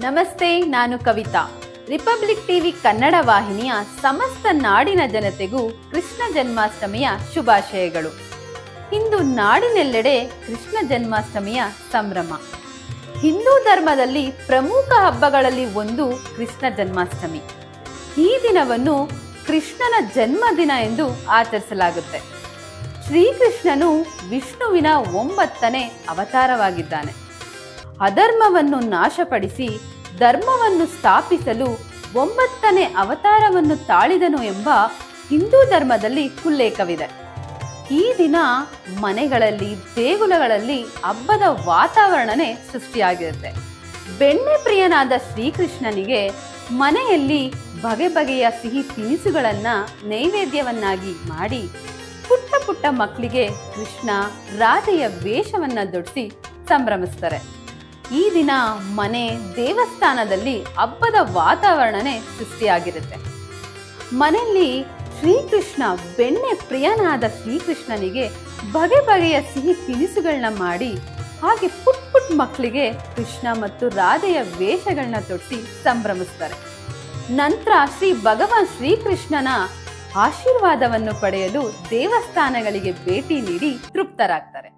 ನಮಸ್ತೆ, ನಾನು Kavita. Republic TV Kannada ವಾಹಿನಿಯ ಸಮಸ್ತ ನಾಡಿನ ಜನತೆಗೂ ಕೃಷ್ಣ ಜನ್ಮಾಷ್ಟಮಿಯ ಶುಭಾಶಯಗಳು. ಇಂದು ನಾಡಿನೆಲ್ಲೆಡೆ ಕೃಷ್ಣ ಜನ್ಮಾಷ್ಟಮಿಯ ಸಂಭ್ರಮ. ಹಿಂದೂ ಧರ್ಮದಲ್ಲಿ ಪ್ರಮುಖ ಹಬ್ಬಗಳಲ್ಲಿ ಒಂದು ಕೃಷ್ಣ ಜನ್ಮಾಷ್ಟಮಿ. ಈ ದಿನವನ್ನು ಕೃಷ್ಣನ ಜನ್ಮದಿನ ಎಂದು ಆಚರಿಸಲಾಗುತ್ತೆ. ಶ್ರೀಕೃಷ್ಣನು ವಿಷ್ಣುವಿನ 9ನೇ ಅವತಾರವಾಗಿದ್ದಾನೆ. ಅಧರ್ಮವನ್ನು ನಾಶಪಡಿಸಿ ಧರ್ಮವನ್ನು ಸ್ಥಾಪಿಸಲು 9ನೇ ಅವತಾರವನ್ನು ತಾಳಿದನು ಎಂಬ ಹಿಂದೂ ಧರ್ಮದಲ್ಲಿ ಉಲ್ಲೇಖವಿದೆ. ಈ ದಿನ ಮನೆಗಳಲ್ಲಿ, ದೇಗುಲಗಳಲ್ಲಿ ಹಬ್ಬದ ವಾತಾವರಣನೇ ಸೃಷ್ಟಿಯಾಗಿರುತ್ತೆ. ಬೆಣ್ಣೆ ಪ್ರಿಯನಾದ ಶ್ರೀಕೃಷ್ಣನಿಗೆ ಮನೆಯಲ್ಲಿ ಬಗೆ ಬಗೆಯ ಸಿಹಿ ತಿನಿಸುಗಳನ್ನು ನೈವೇದ್ಯವನ್ನಾಗಿ ಮಾಡಿ ಪುಟ್ಟ ಪುಟ್ಟ ಮಕ್ಕಳಿಗೆ ಕೃಷ್ಣ ರಾಧೆಯ ವೇಷವನ್ನ ತೊಡಿಸಿ ಸಂಭ್ರಮಿಸ್ತಾರೆ. ಈ ದಿನ ಮನೆ, ದೇವಸ್ಥಾನದಲ್ಲಿ ಹಬ್ಬದ ವಾತಾವರಣನೇ ಸೃಷ್ಟಿಯಾಗಿರುತ್ತೆ. ಮನೆಯಲ್ಲಿ ಶ್ರೀಕೃಷ್ಣ, ಬೆಣ್ಣೆ ಪ್ರಿಯನಾದ ಶ್ರೀಕೃಷ್ಣನಿಗೆ ಬಗೆ ಬಗೆಯ ಸಿಹಿ ತಿನಿಸುಗಳನ್ನ ಮಾಡಿ ಹಾಗೆ ಪುಟ್ ಪುಟ್ ಮಕ್ಕಳಿಗೆ ಕೃಷ್ಣ ಮತ್ತು ರಾಧೆಯ ವೇಷಗಳನ್ನ ತೊಡಿಸಿ ಸಂಭ್ರಮಿಸ್ತಾರೆ. ನಂತರ ಭಗವಾನ್ ಶ್ರೀಕೃಷ್ಣನ ಆಶೀರ್ವಾದವನ್ನು ಪಡೆಯಲು ದೇವಸ್ಥಾನಗಳಿಗೆ ಭೇಟಿ ನೀಡಿ ತೃಪ್ತರಾಗ್ತಾರೆ.